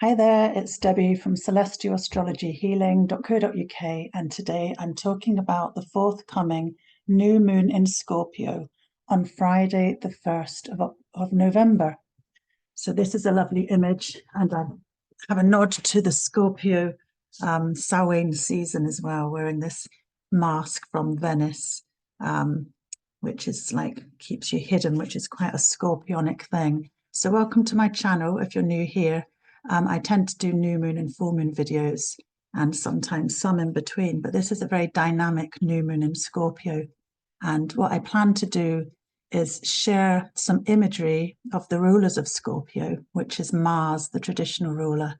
Hi there, it's Debbie from celestialastrologyhealing.co.uk, and today I'm talking about the forthcoming new moon in Scorpio on Friday, the 1st of November. So this is a lovely image, and I have a nod to the Scorpio Samhaine season as well, wearing this mask from Venice, which is like keeps you hidden, which is quite a scorpionic thing. So welcome to my channel if you're new here. I tend to do new moon and full moon videos and sometimes some in between, but this is a very dynamic new moon in Scorpio. And what I plan to do is share some imagery of the rulers of Scorpio, which is Mars, the traditional ruler,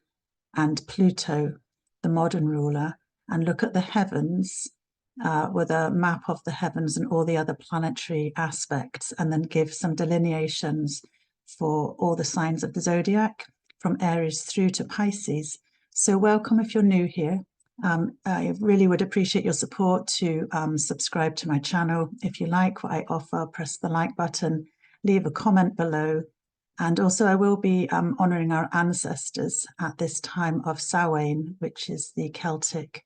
and Pluto, the modern ruler, and look at the heavens with a map of the heavens and all the other planetary aspects, and then give some delineations for all the signs of the Zodiac, from Aries through to Pices. So welcome if you're new here. I really would appreciate your support to subscribe to my channel. If you like what I offer, press the like button, leave a comment below. And also I will be honouring our ancestors at this time of Samhaine, which is the Celtic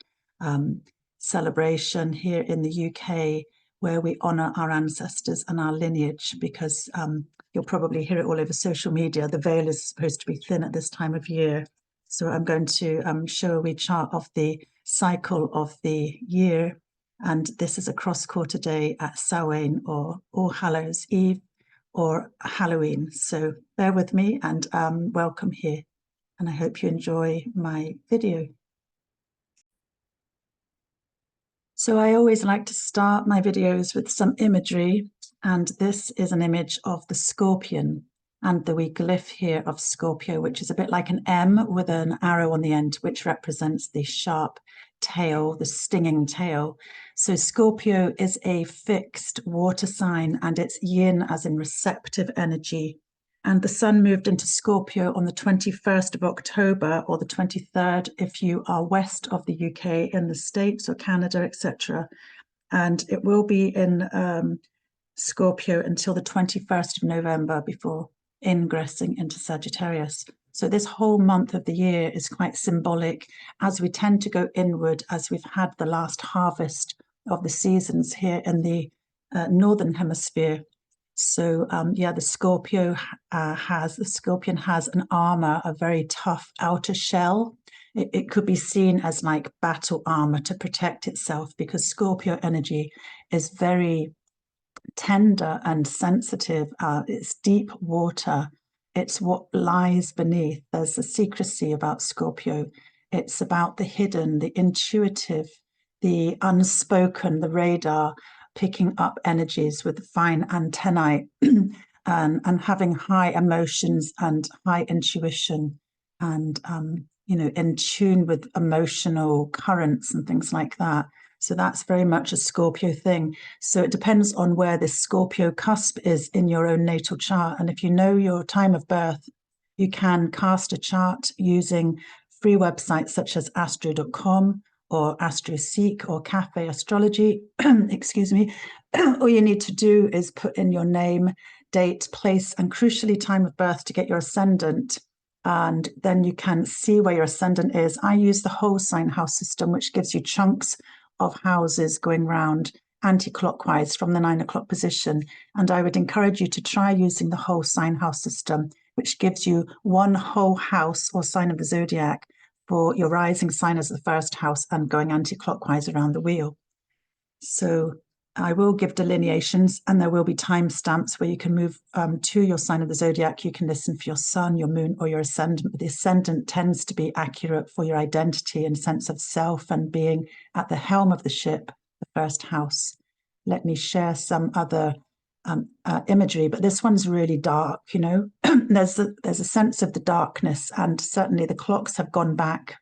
celebration here in the UK, where we honour our ancestors and our lineage, because you'll probably hear it all over social media. The veil is supposed to be thin at this time of year. So I'm going to show a wee chart of the cycle of the year. And this is a cross-quarter day at Samhain, or All Hallows Eve, or Halloween. So bear with me and welcome here. And I hope you enjoy my video. So I always like to start my videos with some imagery, and this is an image of the scorpion and the wee glyph here of Scorpio, which is a bit like an M with an arrow on the end, which represents the sharp tail, the stinging tail. So Scorpio is a fixed water sign, and it's yin as in receptive energy. And the sun moved into Scorpio on the 21st of October, or the 23rd if you are west of the UK, in the States or Canada, etc. And it will be in Scorpio until the 21st of November before ingressing into Sagittarius. So this whole month of the year is quite symbolic, as we tend to go inward, as we've had the last harvest of the seasons here in the Northern Hemisphere. So yeah, the scorpion has an armor, a very tough outer shell. It could be seen as like battle armor to protect itself, because Scorpio energy is very tender and sensitive. It's deep water. It's what lies beneath. There's a secrecy about Scorpio. It's about the hidden, the intuitive, the unspoken, the radar, picking up energies with fine antennae and having high emotions and high intuition, and you know, in tune with emotional currents and things like that. So that's very much a Scorpio thing. So it depends on where this Scorpio cusp is in your own natal chart. And if you know your time of birth, you can cast a chart using free websites such as astro.com or AstroSeek or Cafe Astrology, excuse me. All you need to do is put in your name, date, place, and crucially time of birth to get your ascendant. And then you can see where your ascendant is. I use the whole sign house system, which gives you chunks of houses going round anti-clockwise from the 9 o'clock position. And I would encourage you to try using the whole sign house system, which gives you one whole house or sign of the zodiac for your rising sign as the first house and going anti-clockwise around the wheel. So I will give delineations, and there will be timestamps where you can move to your sign of the zodiac. You can listen for your sun, your moon, or your ascendant. But the ascendant tends to be accurate for your identity and sense of self and being at the helm of the ship, the first house. Let me share some other imagery, but this one's really dark, you know. There's a sense of the darkness, and certainly the clocks have gone back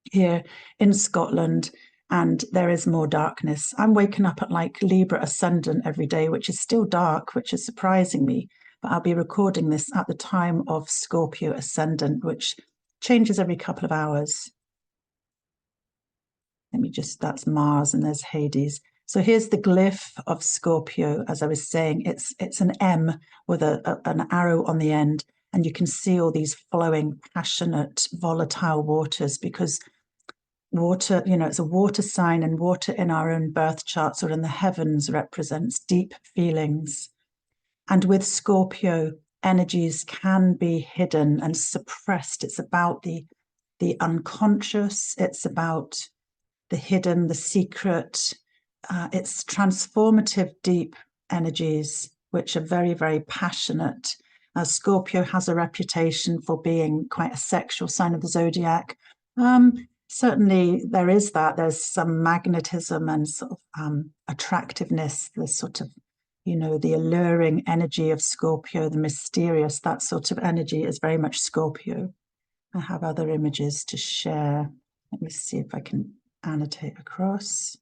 here in Scotland, and there is more darkness. I'm waking up at like Libra ascendant every day, which is still dark, which is surprising me. But I'll be recording this at the time of Scorpio ascendant, which changes every couple of hours. Let me just, that's Mars, and there's Hades. So here's the glyph of Scorpio. As I was saying, it's an M with an arrow on the end. And you can see all these flowing, passionate, volatile waters, because water, it's a water sign, and water in our own birth charts or in the heavens represents deep feelings. And with Scorpio, energies can be hidden and suppressed. It's about the unconscious. It's about the hidden, the secret. It's transformative, deep energies, which are very, very passionate. Scorpio has a reputation for being quite a sexual sign of the zodiac. Certainly there is that. There's some magnetism and sort of attractiveness, the sort of, the alluring energy of Scorpio, the mysterious, that sort of energy is very much Scorpio. I have other images to share. Let me see if I can annotate across.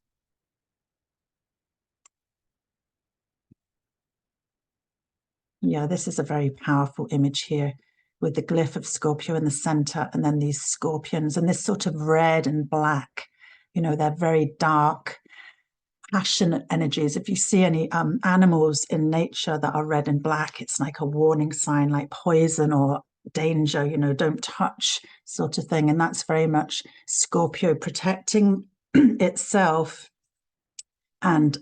Yeah, this is a very powerful image here with the glyph of Scorpio in the center, and then these scorpions and this sort of red and black, they're very dark, passionate energies. If you see any animals in nature that are red and black, it's like a warning sign, like poison or danger, don't touch sort of thing. And that's very much Scorpio protecting itself, and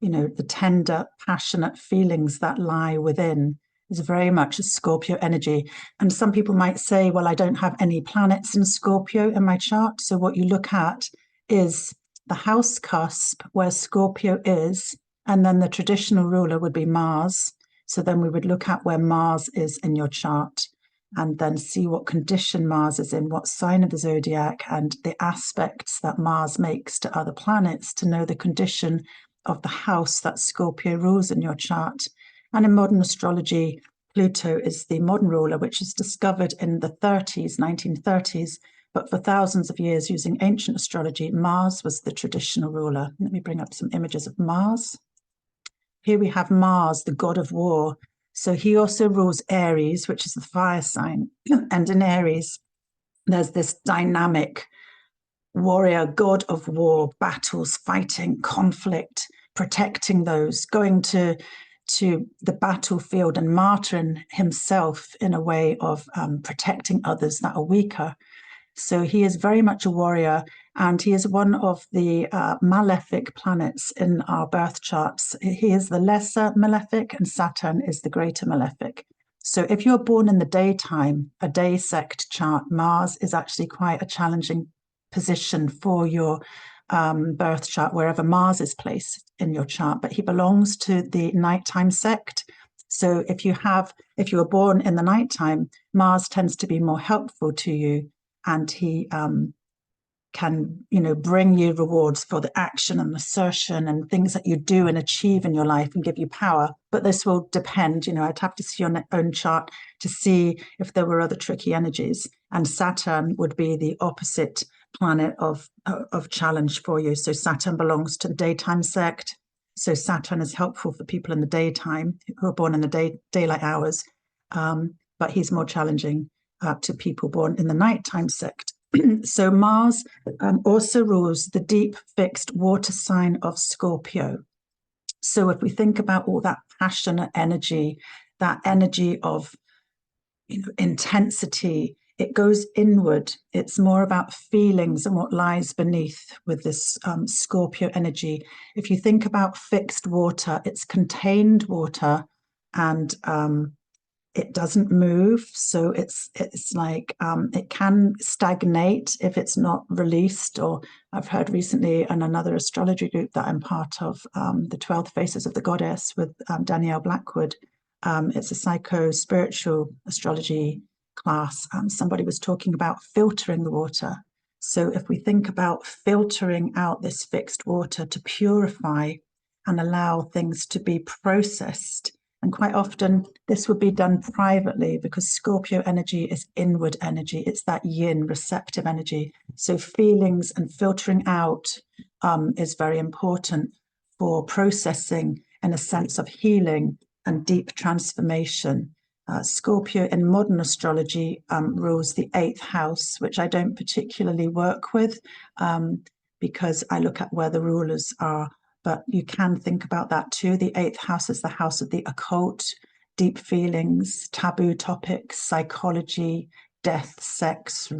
the tender, passionate feelings that lie within is very much a Scorpio energy. And some people might say, well, I don't have any planets in Scorpio in my chart. So what you look at is the house cusp where Scorpio is, and then the traditional ruler would be Mars. So then we would look at where Mars is in your chart, and then see what condition Mars is in, what sign of the zodiac, and the aspects that Mars makes to other planets to know the condition of the house that Scorpio rules in your chart. And in modern astrology, Pluto is the modern ruler, which was discovered in the 1930s. But for thousands of years, using ancient astrology, Mars was the traditional ruler. Let me bring up some images of Mars. Here we have Mars, the god of war. So he also rules Aries, which is the fire sign. And in Aries, there's this dynamic warrior, god of war, battles, fighting, conflict, protecting those, going to the battlefield and martyring himself in a way of protecting others that are weaker. So he is very much a warrior, and he is one of the malefic planets in our birth charts. He is the lesser malefic, and Saturn is the greater malefic. So if you're born in the daytime, a day sect chart, Mars is actually quite a challenging position for your birth chart, wherever Mars is placed in your chart. But he belongs to the nighttime sect. So if you were born in the nighttime, Mars tends to be more helpful to you, and he can, bring you rewards for the action and assertion and things that you do and achieve in your life and give you power. But this will depend, I'd have to see your own chart to see if there were other tricky energies. And Saturn would be the opposite planet of challenge for you. So Saturn belongs to the daytime sect. So Saturn is helpful for people in the daytime who are born in the daylight hours, but he's more challenging to people born in the nighttime sect. So Mars also rules the deep fixed water sign of Scorpio. So if we think about all that passionate energy, that energy of intensity, it goes inward. It's more about feelings and what lies beneath with this Scorpio energy. If you think about fixed water, it's contained water, and it doesn't move. So it's like it can stagnate if it's not released. Or I've heard recently in another astrology group that I'm part of, the 12 Faces of the Goddess with Danielle Blackwood. It's a psycho-spiritual astrology class. Somebody was talking about filtering the water. So if we think about filtering out this fixed water to purify and allow things to be processed, and quite often this would be done privately, because Scorpio energy is inward energy. It's that yin, receptive energy. So feelings and filtering out is very important for processing and a sense of healing and deep transformation. Scorpio in modern astrology rules the 8th house, which I don't particularly work with because I look at where the rulers are. But you can think about that too. The 8th house is the house of the occult, deep feelings, taboo topics, psychology, death, sex,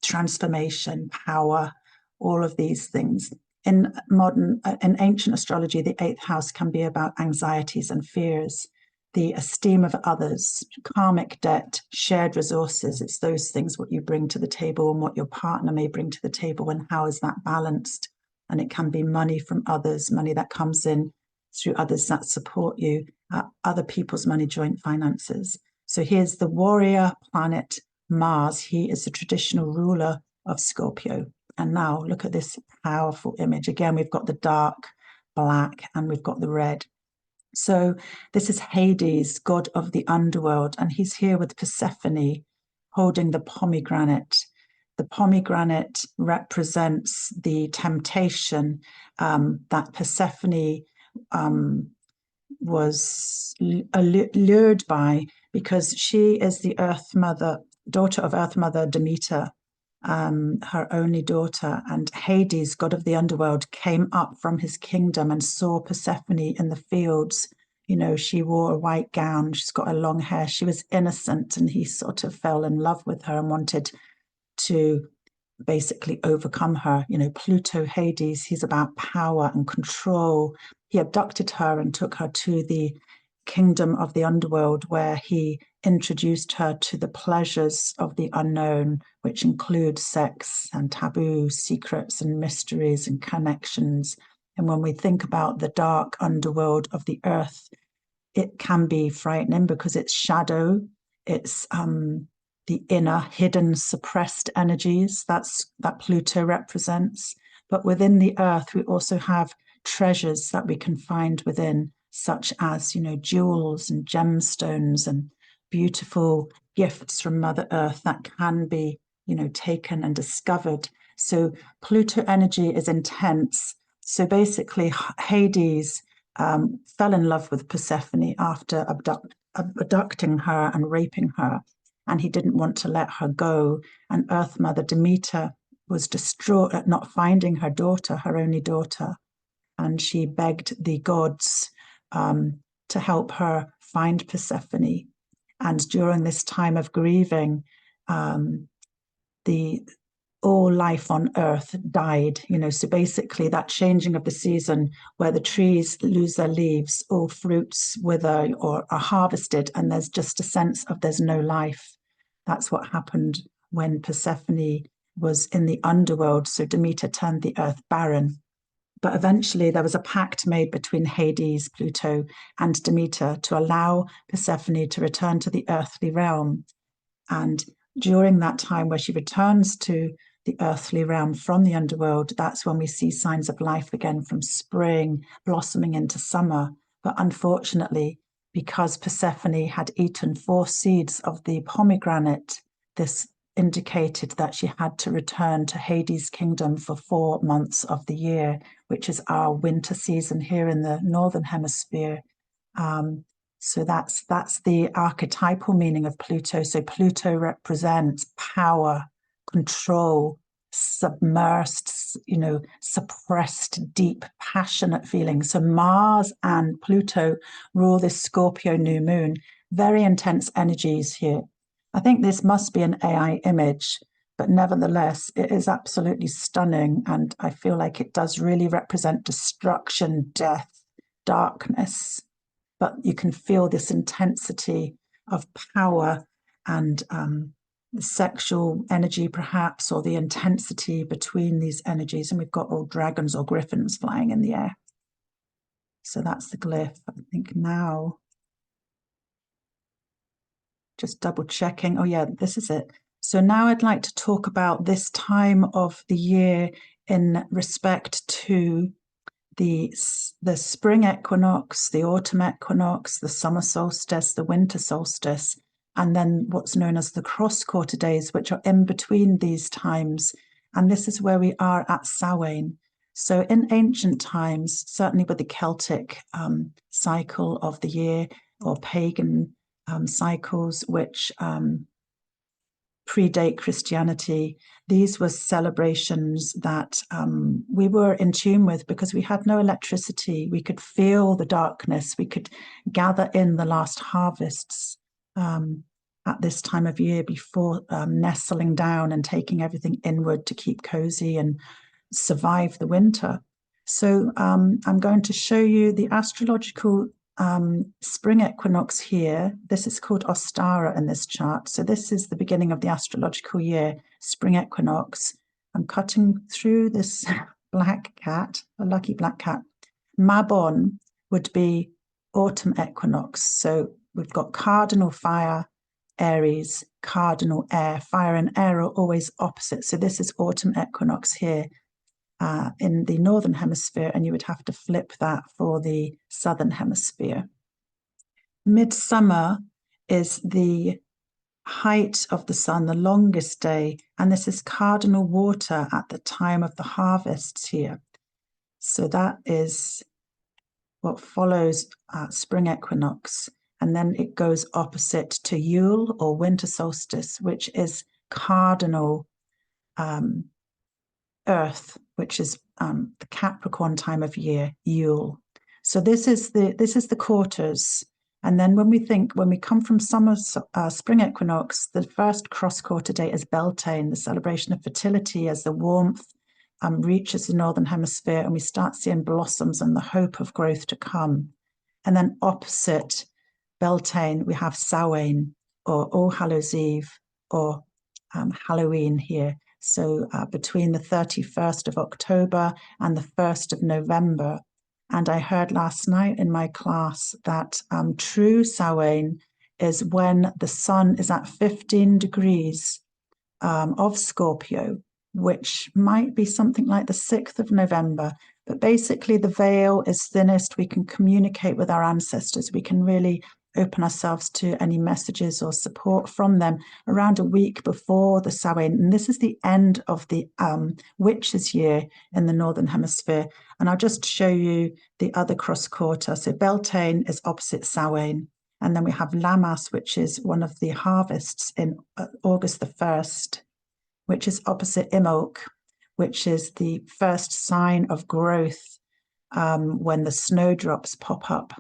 transformation, power, all of these things. In ancient astrology, the 8th house can be about anxieties and fears, the esteem of others, karmic debt, shared resources. It's those things, what you bring to the table and what your partner may bring to the table, and how is that balanced? And it can be money from others, money that comes in through others that support you, other people's money, joint finances. So here's the warrior planet Mars. He is the traditional ruler of Scorpio. And now look at this powerful image. Again, we've got the dark black and we've got the red. So this is Hades, god of the underworld, and he's here with Persephone holding the pomegranate. The pomegranate represents the temptation that Persephone was lured by, because she is the Earth Mother, daughter of Earth Mother Demeter, her only daughter. And Hades, god of the underworld, came up from his kingdom and saw Persephone in the fields. She wore a white gown, she's got her long hair, she was innocent, and he sort of fell in love with her and wanted to basically overcome her. Pluto, Hades, he's about power and control. He abducted her and took her to the kingdom of the underworld, where he introduced her to the pleasures of the unknown, which include sex and taboo, secrets and mysteries and connections. And when we think about the dark underworld of the earth, it can be frightening because it's shadow, it's the inner, hidden, suppressed energies that Pluto represents. But within the earth, we also have treasures that we can find within, such as, jewels and gemstones and beautiful gifts from Mother Earth that can be, taken and discovered. So Pluto energy is intense. So basically, Hades fell in love with Persephone after abducting her and raping her, and he didn't want to let her go. And Earth Mother Demeter was distraught at not finding her daughter, her only daughter, and she begged the gods to help her find Persephone. And during this time of grieving, all life on earth died. So basically that changing of the season, where the trees lose their leaves, all fruits wither or are harvested, and there's just a sense of there's no life. That's what happened when Persephone was in the underworld. So Demeter turned the earth barren. But eventually there was a pact made between Hades, Pluto, and Demeter to allow Persephone to return to the earthly realm. And during that time where she returns to the earthly realm from the underworld, that's when we see signs of life again, from spring blossoming into summer. But unfortunately, because Persephone had eaten 4 seeds of the pomegranate, this indicated that she had to return to Hades' kingdom for 4 months of the year, which is our winter season here in the Northern Hemisphere. So that's the archetypal meaning of Pluto. So Pluto represents power, control, submersed, suppressed, deep, passionate feelings. So Mars and Pluto rule this Scorpio new moon. Very intense energies here. I think this must be an AI image, but nevertheless, it is absolutely stunning. And I feel like it does really represent destruction, death, darkness. But you can feel this intensity of power and the sexual energy, perhaps, or the intensity between these energies. And we've got all dragons or griffins flying in the air. So that's the glyph. I think now, just double checking. Oh yeah, this is it. So now I'd like to talk about this time of the year in respect to the spring equinox, the autumn equinox, the summer solstice, the winter solstice, and then what's known as the cross-quarter days, which are in between these times. And this is where we are at Samhaine. So in ancient times, certainly with the Celtic cycle of the year, or pagan cycles, which predate Christianity. These were celebrations that we were in tune with because we had no electricity. We could feel the darkness. We could gather in the last harvests at this time of year before nestling down and taking everything inward to keep cozy and survive the winter. So I'm going to show you the astrological spring equinox here. This is called Ostara in this chart. So this is the beginning of the astrological year, spring equinox. I'm cutting through this black cat, a lucky black cat. Mabon would be autumn equinox. So we've got cardinal fire, Aries, cardinal air. Fire and air are always opposite. So this is autumn equinox here. In the northern hemisphere, and you would have to flip that for the southern hemisphere. Midsummer is the height of the sun, the longest day, and this is cardinal water at the time of the harvests here. So that is what follows spring equinox, and then it goes opposite to Yule or winter solstice, which is cardinal Earth, which is the Capricorn time of year, Yule. So this is the quarters. And then when we come from summer, spring equinox, the first cross quarter day is Beltane, the celebration of fertility, as the warmth reaches the northern hemisphere, and we start seeing blossoms and the hope of growth to come. And then opposite Beltane, we have Samhaine, or All Hallows Eve, or Halloween here. So between the 31st of October and the 1st of November. And I heard last night in my class that true Samhain is when the sun is at 15 degrees of Scorpio, which might be something like the 6th of November. But basically the veil is thinnest. We can communicate with our ancestors. We can really open ourselves to any messages or support from them around a week before the Samhain. And this is the end of the witches' year in the Northern Hemisphere. And I'll just show you the other cross quarter. So Beltane is opposite Samhain. And then we have Lammas, which is one of the harvests in August the 1st, which is opposite Imbolc, which is the first sign of growth when the snowdrops pop up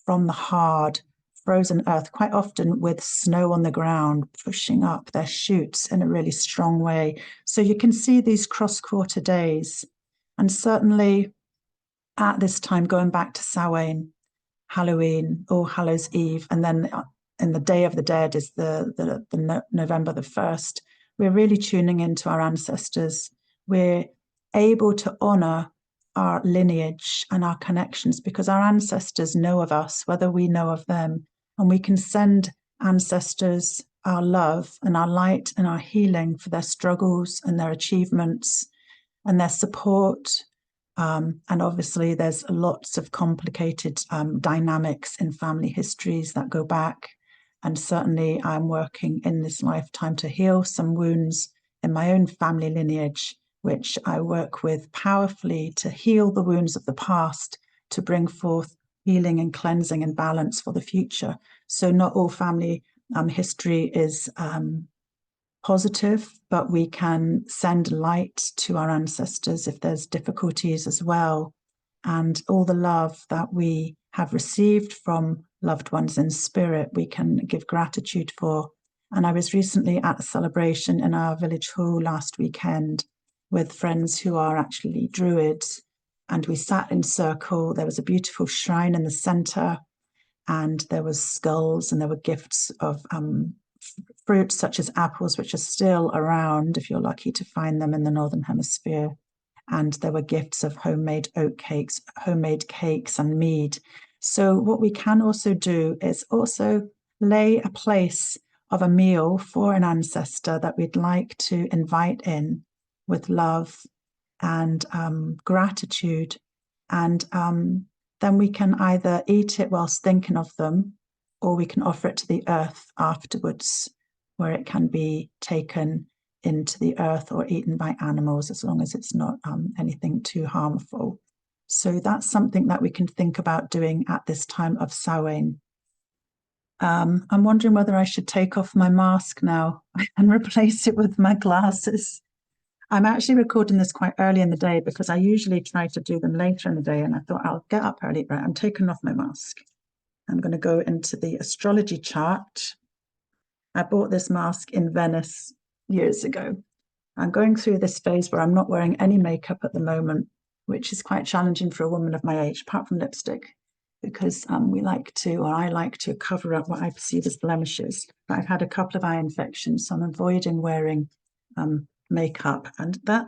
from the hard frozen earth, quite often with snow on the ground, pushing up their shoots in a really strong way. So you can see these cross-quarter days. And certainly at this time, going back to Samhain, Halloween, All Hallows Eve, and then in the Day of the Dead is the November the 1st, we're really tuning into our ancestors. We're able to honor our lineage and our connections because our ancestors know of us, whether we know of them. And we can send ancestors our love and our light and our healing for their struggles and their achievements and their support. And obviously there's lots of complicated dynamics in family histories that go back. And certainly I'm working in this lifetime to heal some wounds in my own family lineage, which I work with powerfully to heal the wounds of the past, to bring forth healing and cleansing and balance for the future. So not all family history is positive, but we can send light to our ancestors if there's difficulties as well. And all the love that we have received from loved ones in spirit, we can give gratitude for. And I was recently at a celebration in our village hall last weekend with friends who are actually Druids. And we sat in circle. There was a beautiful shrine in the center, and there was skulls, and there were gifts of fruits such as apples, which are still around if you're lucky to find them in the Northern Hemisphere. And there were gifts of homemade oat cakes, homemade cakes and mead. So what we can also do is also lay a place of a meal for an ancestor that we'd like to invite in with love and gratitude. And then we can either eat it whilst thinking of them, or we can offer it to the earth afterwards, where it can be taken into the earth or eaten by animals, as long as it's not anything too harmful. So that's something that we can think about doing at this time of Samhain. I'm wondering whether I should take off my mask now and replace it with my glasses. I'm actually recording this quite early in the day because I usually try to do them later in the day, and I thought I'll get up early. Right, I'm taking off my mask. I'm going to go into the astrology chart. I bought this mask in Venice years ago. I'm going through this phase where I'm not wearing any makeup at the moment, which is quite challenging for a woman of my age, apart from lipstick, because we like to, or I like to, cover up what I perceive as blemishes. But I've had a couple of eye infections, so I'm avoiding wearing makeup, and that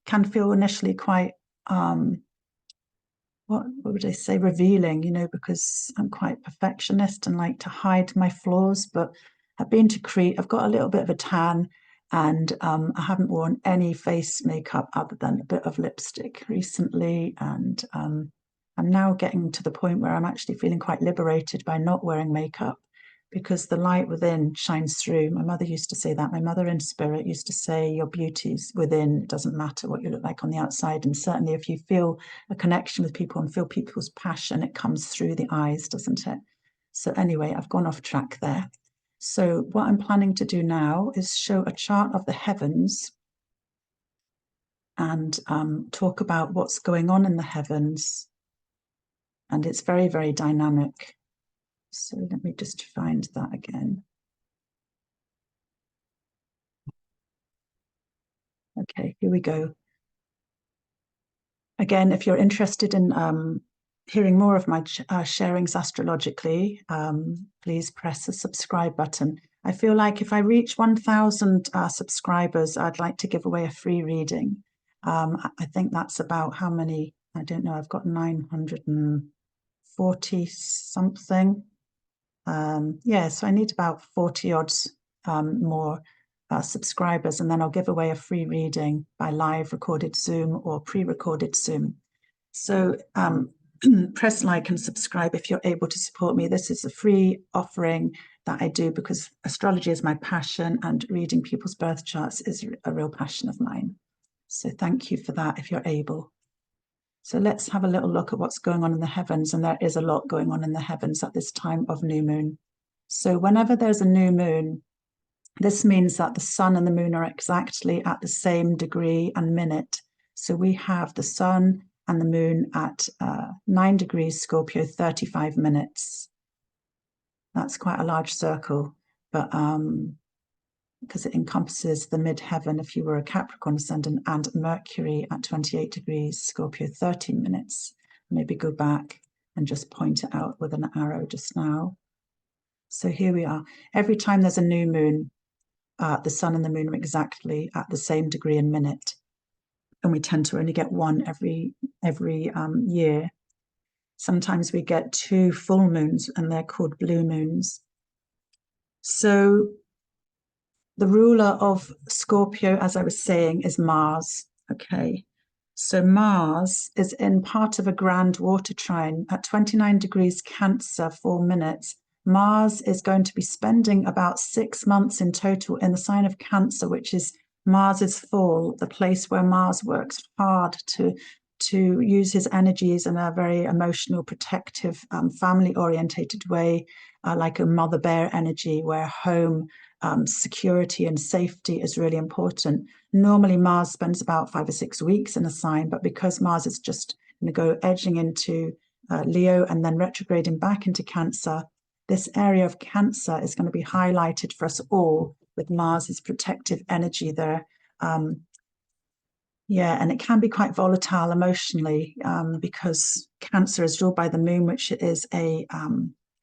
can feel initially quite what would I say, revealing, you know, because I'm quite perfectionist and like to hide my flaws. But I've been to Crete, I've got a little bit of a tan, and I haven't worn any face makeup other than a bit of lipstick recently. And I'm now getting to the point where I'm actually feeling quite liberated by not wearing makeup, because the light within shines through. My mother used to say that. My mother in spirit used to say, your beauty's within. It doesn't matter what you look like on the outside. And certainly if you feel a connection with people and feel people's passion, it comes through the eyes, doesn't it? So anyway, I've gone off track there. So what I'm planning to do now is show a chart of the heavens and talk about what's going on in the heavens. And it's very, very dynamic. So let me just find that again. Okay, here we go. Again, if you're interested in hearing more of my sharings astrologically, please press the subscribe button. I feel like if I reach 1,000 subscribers, I'd like to give away a free reading. I think that's about how many, I don't know, I've got 940 something. Yeah, so I need about 40 odds more subscribers, and then I'll give away a free reading by live recorded Zoom or pre-recorded Zoom. So press like and subscribe if you're able to support me. This is a free offering that I do because astrology is my passion and reading people's birth charts is a real passion of mine. So thank you for that if you're able. So let's have a little look at what's going on in the heavens, and there is a lot going on in the heavens at this time of new moon. So whenever there's a new moon, this means that the sun and the moon are exactly at the same degree and minute. So we have the sun and the moon at 9 degrees Scorpio, 35 minutes. That's quite a large circle, but because it encompasses the midheaven if you were a Capricorn ascendant, and Mercury at 28 degrees Scorpio, 13 minutes. Maybe go back and just point it out with an arrow just now. So here we are. Every time there's a new moon, the sun and the moon are exactly at the same degree and minute. And we tend to only get one every year. Sometimes we get 2 full moons, and they're called blue moons. So the ruler of Scorpio, as I was saying, is Mars. Okay. So Mars is in part of a grand water trine at 29 degrees Cancer, 4 minutes. Mars is going to be spending about 6 months in total in the sign of Cancer, which is Mars's fall, the place where Mars works hard to use his energies in a very emotional, protective, family-orientated way, like a mother bear energy, where home, security and safety is really important. Normally, Mars spends about 5 or 6 weeks in a sign, but because Mars is just going to go edging into Leo and then retrograding back into Cancer, this area of Cancer is going to be highlighted for us all with Mars's protective energy there. Yeah, and it can be quite volatile emotionally because Cancer is ruled by the moon, which is a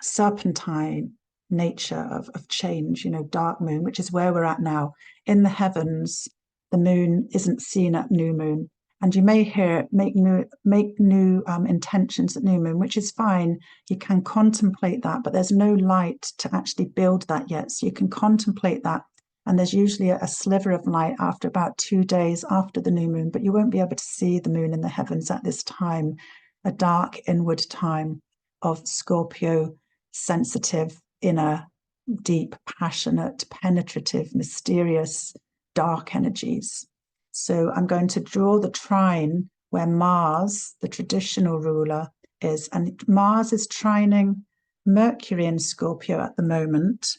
serpentine nature of change, you know, dark moon, which is where we're at now. In the heavens, the moon isn't seen at new moon. And you may hear make new intentions at new moon, which is fine. You can contemplate that, but there's no light to actually build that yet. So you can contemplate that. And there's usually a sliver of light after about 2 days after the new moon, but you won't be able to see the moon in the heavens at this time, a dark inward time of Scorpio, sensitive, inner, deep, passionate, penetrative, mysterious, dark energies. So I'm going to draw the trine where Mars, the traditional ruler, is. And Mars is trining Mercury in Scorpio at the moment.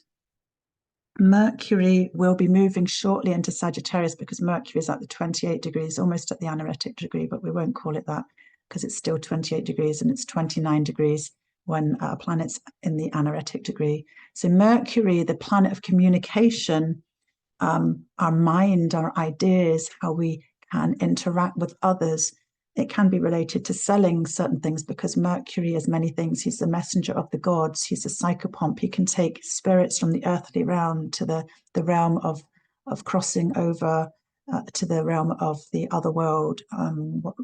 Mercury will be moving shortly into Sagittarius because Mercury is at the 28 degrees, almost at the anaretic degree, but we won't call it that because it's still 28 degrees and it's 29 degrees when a planet's in the anaretic degree. So Mercury, the planet of communication, our mind, our ideas, how we can interact with others. It can be related to selling certain things because Mercury is many things. He's the messenger of the gods. He's a psychopomp. He can take spirits from the earthly realm to the realm of crossing over to the realm of the other world,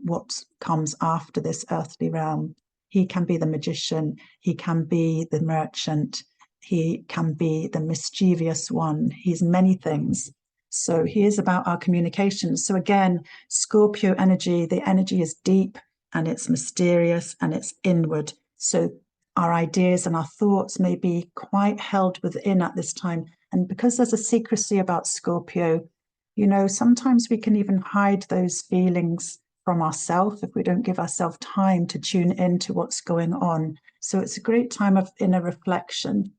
what comes after this earthly realm. He can be the magician. He can be the merchant. He can be the mischievous one. He's many things. So he is about our communications. So again, Scorpio energy, the energy is deep and it's mysterious and it's inward. So our ideas and our thoughts may be quite held within at this time. And because there's a secrecy about Scorpio, you know, sometimes we can even hide those feelings from ourselves if we don't give ourselves time to tune into what's going on. So it's a great time of inner reflection.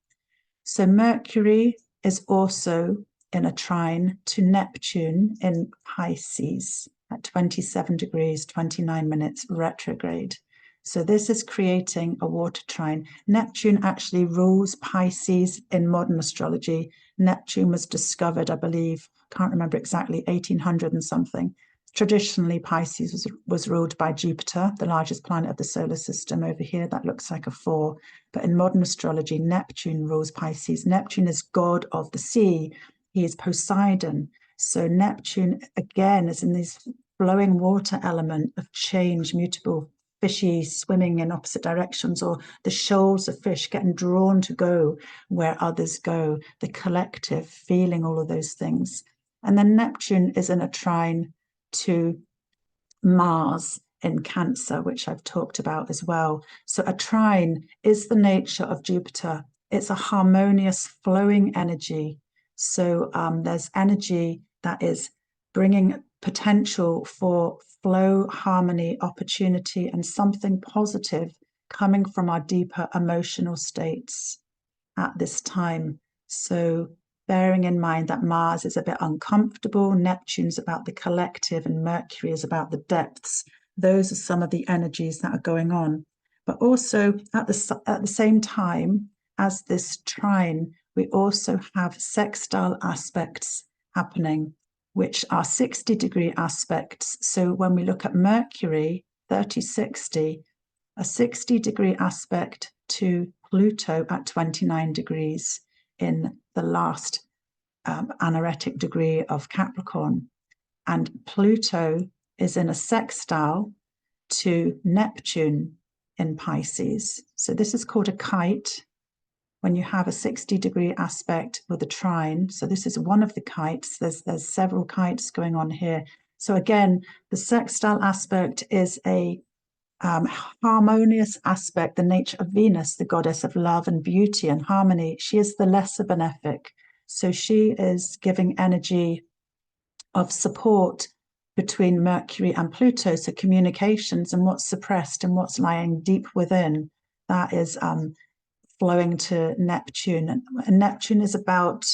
So Mercury is also in a trine to Neptune in Pices at 27 degrees, 29 minutes retrograde. So this is creating a water trine. Neptune actually rules Pisces in modern astrology. Neptune was discovered, I believe, can't remember exactly, 1800 and something. Traditionally, Pisces was ruled by Jupiter, the largest planet of the solar system over here. That looks like a 4. But in modern astrology, Neptune rules Pisces. Neptune is god of the sea. He is Poseidon. So Neptune, again, is in this flowing water element of change, mutable, fishy swimming in opposite directions, or the shoals of fish getting drawn to go where others go, the collective, feeling all of those things. And then Neptune is in a trine to Mars in Cancer, which I've talked about as well. So a trine is the nature of Jupiter. It's a harmonious flowing energy. So there's energy that is bringing potential for flow, harmony, opportunity, and something positive coming from our deeper emotional states at this time. So bearing in mind that Mars is a bit uncomfortable, Neptune's about the collective, and Mercury is about the depths. Those are some of the energies that are going on. But also at the same time as this trine, we also have sextile aspects happening, which are 60-degree aspects. So when we look at Mercury, 30-60, a 60-degree aspect to Pluto at 29 degrees in the last anaretic degree of Capricorn. And Pluto is in a sextile to Neptune in Pisces. So this is called a kite when you have a 60-degree aspect with a trine. So this is one of the kites. There's several kites going on here. So again, the sextile aspect is a harmonious aspect, the nature of Venus, the goddess of love and beauty and harmony. She is the lesser benefic. So she is giving energy of support between Mercury and Pluto. So communications and what's suppressed and what's lying deep within, that is flowing to Neptune. And Neptune is about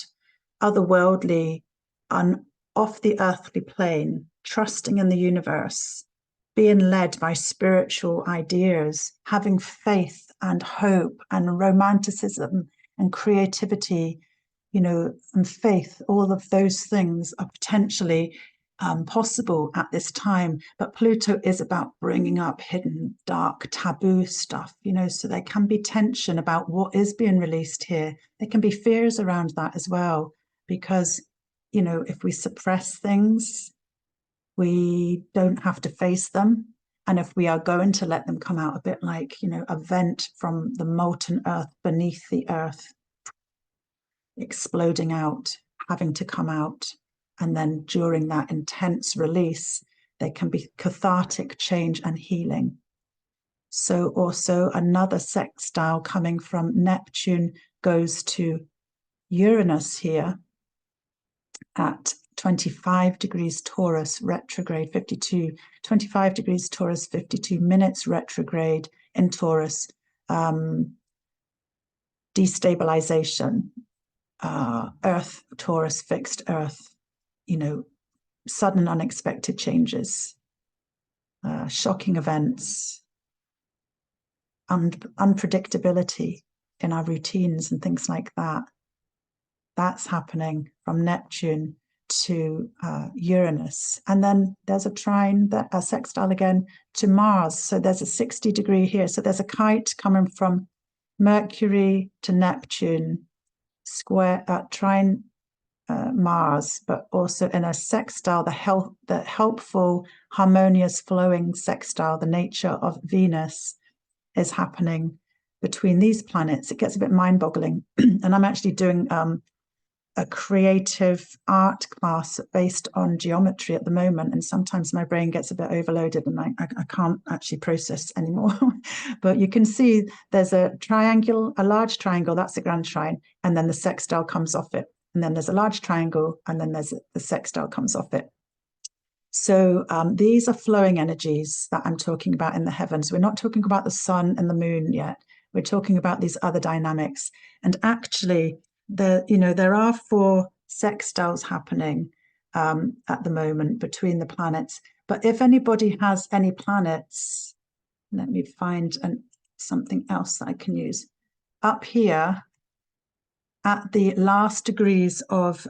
otherworldly, off the earthly plane, trusting in the universe, being led by spiritual ideas, having faith and hope and romanticism and creativity, you know, and faith. All of those things are potentially possible at this time. But Pluto is about bringing up hidden, dark, taboo stuff, you know, so there can be tension about what is being released here. There can be fears around that as well, because, you know, if we suppress things, we don't have to face them. And if we are going to let them come out, a bit like, you know, a vent from the molten earth beneath the earth, exploding out, having to come out. And then during that intense release, there can be cathartic change and healing. So also another sextile coming from Neptune goes to Uranus here at 25 degrees Taurus retrograde 52, 25 degrees Taurus 52 minutes retrograde in Taurus. destabilization, Earth, Taurus, fixed Earth, sudden unexpected changes, shocking events, unpredictability in our routines and things like that. That's happening from Neptune to Uranus. And then there's a trine, a sextile again to Mars. So there's a 60-degree here. So there's a kite coming from Mercury to Neptune, square trine Mars, but also in a sextile, the helpful, harmonious, flowing sextile, the nature of Venus is happening between these planets. It gets a bit mind-boggling. And I'm actually doing a creative art class based on geometry at the moment, and sometimes my brain gets a bit overloaded and I can't actually process anymore. But you can see there's a triangle, a large triangle, that's the Grand Trine, and then the sextile comes off it. And then there's a large triangle, and then there's the sextile comes off it. So these are flowing energies that I'm talking about in the heavens. We're not talking about the sun and the moon yet. We're talking about these other dynamics. And actually, there are 4 sextiles happening at the moment between the planets. But if anybody has any planets, let me find something else that I can use. Up here, at the last degrees of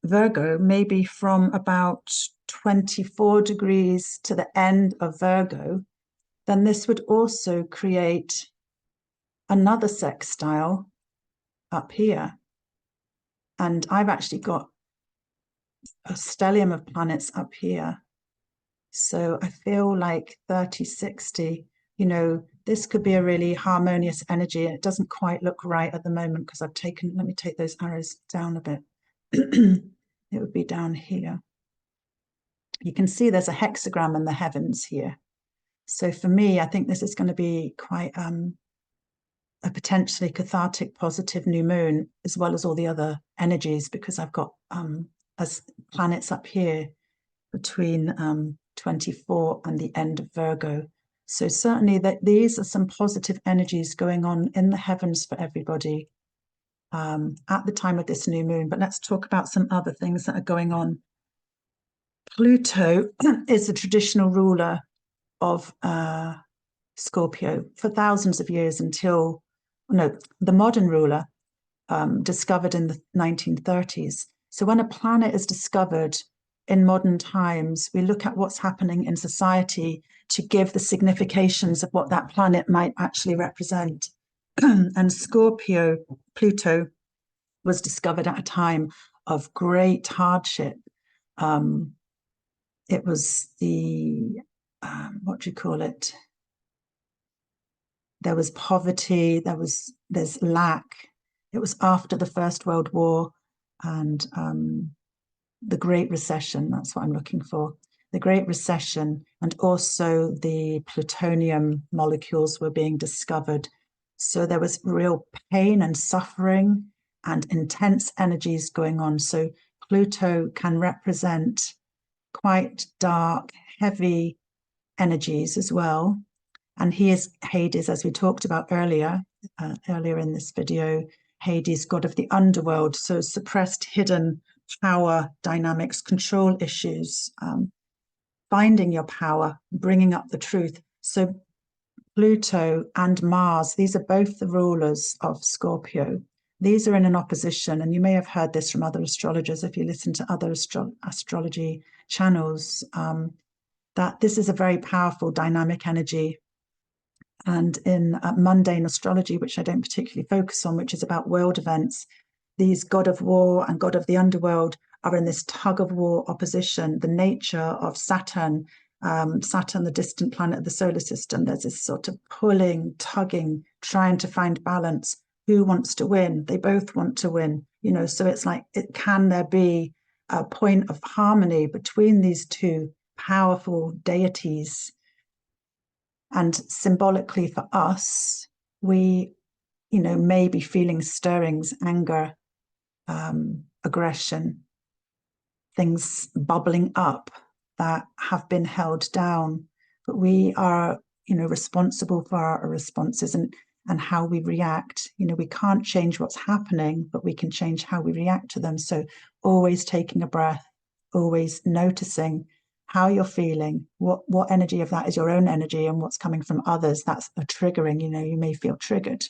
Virgo, maybe from about 24 degrees to the end of Virgo, then this would also create another sextile up here. And I've actually got a stellium of planets up here. So I feel like 30, 60, this could be a really harmonious energy. It doesn't quite look right at the moment because let me take those arrows down a bit. It would be down here. You can see there's a hexagram in the heavens here. So for me, I think this is going to be quite a potentially cathartic, positive new moon, as well as all the other energies, because I've got as planets up here between 24 and the end of Virgo. So certainly these are some positive energies going on in the heavens for everybody at the time of this new moon. But let's talk about some other things that are going on. Pluto is the traditional ruler of Scorpio for thousands of years until, the modern ruler discovered in the 1930s. So when a planet is discovered in modern times, we look at what's happening in society to give the significations of what that planet might actually represent. And Scorpio, Pluto, was discovered at a time of great hardship. It was what do you call it? There was poverty, there's lack. It was after the First World War and the Great Recession, that's what I'm looking for. The Great Recession, and also the plutonium molecules were being discovered. So there was real pain and suffering and intense energies going on. So Pluto can represent quite dark, heavy energies as well. And he is Hades, as we talked about earlier in this video. Hades, god of the underworld, so suppressed, hidden power dynamics, control issues, finding your power, bringing up the truth. So Pluto and Mars, these are both the rulers of Scorpio. These are in an opposition, and you may have heard this from other astrologers if you listen to other astrology channels, that this is a very powerful dynamic energy. And in mundane astrology, which I don't particularly focus on, which is about world events, these god of war and god of the underworld are in this tug of war opposition. The nature of Saturn, the distant planet of the solar system, there's this sort of pulling, tugging, trying to find balance. Who wants to win? They both want to win, so it's like, can there be a point of harmony between these two powerful deities? And symbolically for us, we, may be feeling stirrings, anger, aggression, things bubbling up that have been held down. But we are, responsible for our responses. And and how we react. You know, we can't change what's happening, but we can change how we react to them. So always taking a breath, always noticing how you're feeling, what energy of that is your own energy and what's coming from others. That's a triggering. You know, you may feel triggered.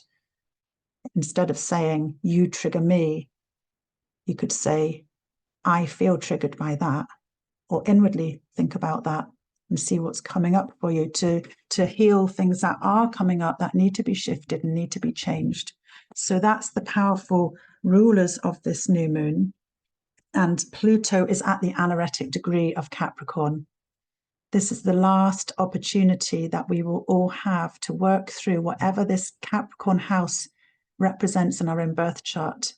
Instead of saying, you trigger me, you could say, I feel triggered by that, or inwardly think about that and see what's coming up for you to heal things that are coming up that need to be shifted and need to be changed. So that's the powerful rulers of this new moon. And Pluto is at the anaretic degree of Capricorn. This is the last opportunity that we will all have to work through whatever this Capricorn house represents in our own birth chart,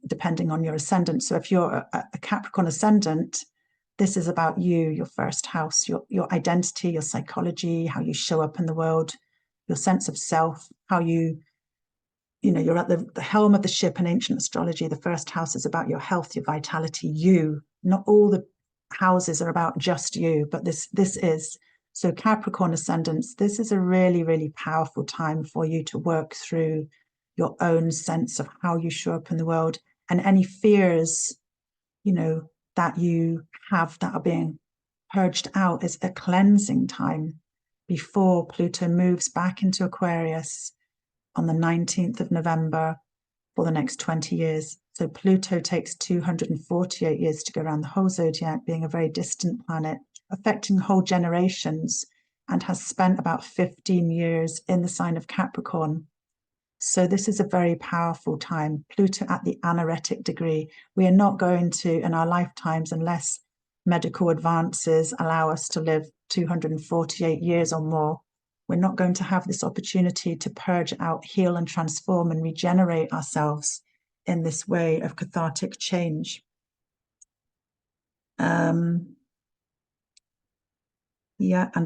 depending on your ascendant. So if you're a Capricorn ascendant, this is about you, your first house, your identity, your psychology, how you show up in the world, your sense of self, how you're at the helm of the ship in ancient astrology. The first house is about your health, your vitality, you. Not all the houses are about just you, but this is. So Capricorn ascendants, this is a really, really powerful time for you to work through your own sense of how you show up in the world, and any fears, that you have that are being purged out. Is a cleansing time before Pluto moves back into Aquarius on the 19th of November for the next 20 years. So Pluto takes 248 years to go around the whole zodiac, being a very distant planet, affecting whole generations, and has spent about 15 years in the sign of Capricorn. So this is a very powerful time. Pluto at the anaretic degree. We are not going to, in our lifetimes, unless medical advances allow us to live 248 years or more, we're not going to have this opportunity to purge out, heal and transform and regenerate ourselves in this way of cathartic change. And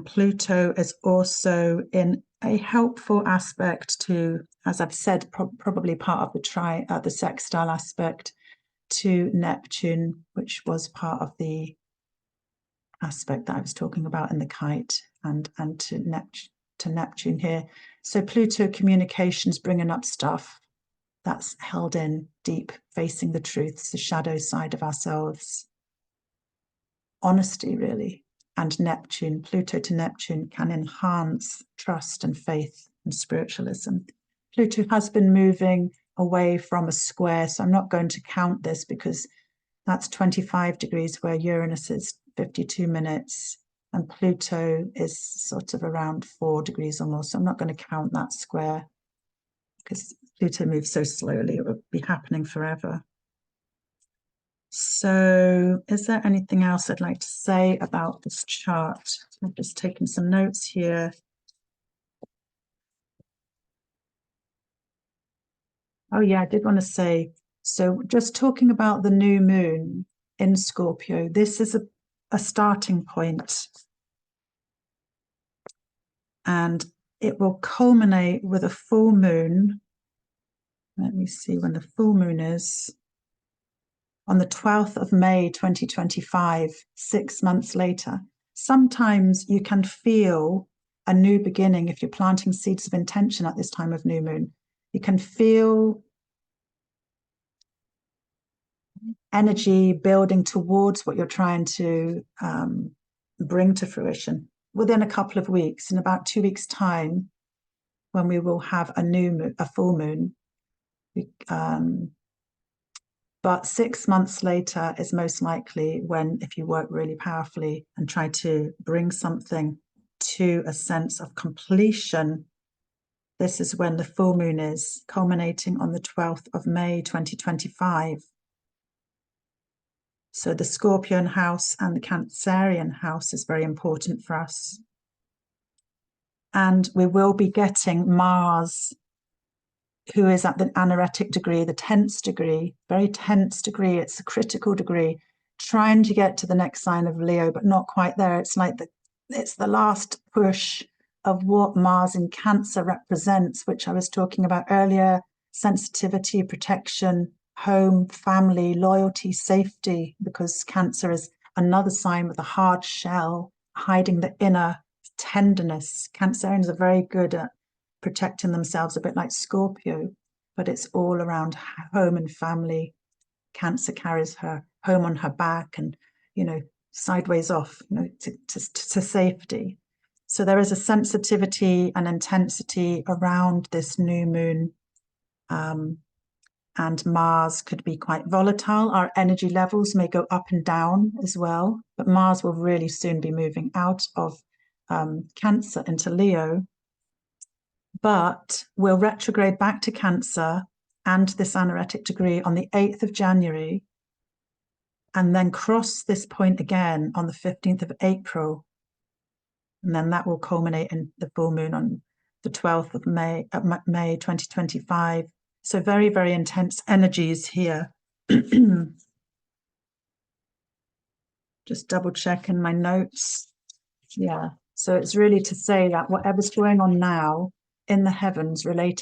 Pluto is also in a helpful aspect to, as I've said, probably part of the sextile aspect to Neptune, which was part of the aspect that I was talking about in the kite, and to Neptune here. So Pluto communications, bringing up stuff that's held in deep, facing the truths, the shadow side of ourselves. Honesty, really. And Neptune, Pluto to Neptune, can enhance trust and faith and spiritualism. Pluto has been moving away from a square, so I'm not going to count this because that's 25 degrees where Uranus is 52 minutes and Pluto is sort of around 4 degrees or more. So I'm not going to count that square because Pluto moves so slowly, it would be happening forever. So is there anything else I'd like to say about this chart? I've just taken some notes here. Oh yeah, I did want to say, so just talking about the new moon in Scorpio, this is a starting point. And it will culminate with a full moon. Let me see when the full moon is. On the 12th of May, 2025, 6 months later. Sometimes you can feel a new beginning if you're planting seeds of intention at this time of new moon. You can feel energy building towards what you're trying to bring to fruition within a couple of weeks. In about 2 weeks' time, when we will have a full moon. But 6 months later is most likely when, if you work really powerfully and try to bring something to a sense of completion, this is when the full moon is, culminating on the 12th of May, 2025. So the Scorpion house and the Cancerian house is very important for us. And we will be getting Mars, who is at the anaretic degree, the tense degree, very tense degree. It's a critical degree, trying to get to the next sign of Leo, but not quite there. It's like it's the last push of what Mars in Cancer represents, which I was talking about earlier: sensitivity, protection, home, family, loyalty, safety, because Cancer is another sign with a hard shell, hiding the inner tenderness. Cancerians are very good at protecting themselves, a bit like Scorpio, but it's all around home and family. Cancer carries her home on her back and, you know, sideways off, you know, to safety. So there is a sensitivity and intensity around this new moon. And Mars could be quite volatile. Our energy levels may go up and down as well, but Mars will really soon be moving out of Cancer into Leo, but we'll retrograde back to Cancer and this anaretic degree on the 8th of January, and then cross this point again on the 15th of April. And then that will culminate in the full moon on the 12th of May 2025. So very, very intense energies here. Just double check in my notes. Yeah. So it's really to say that whatever's going on now in the heavens related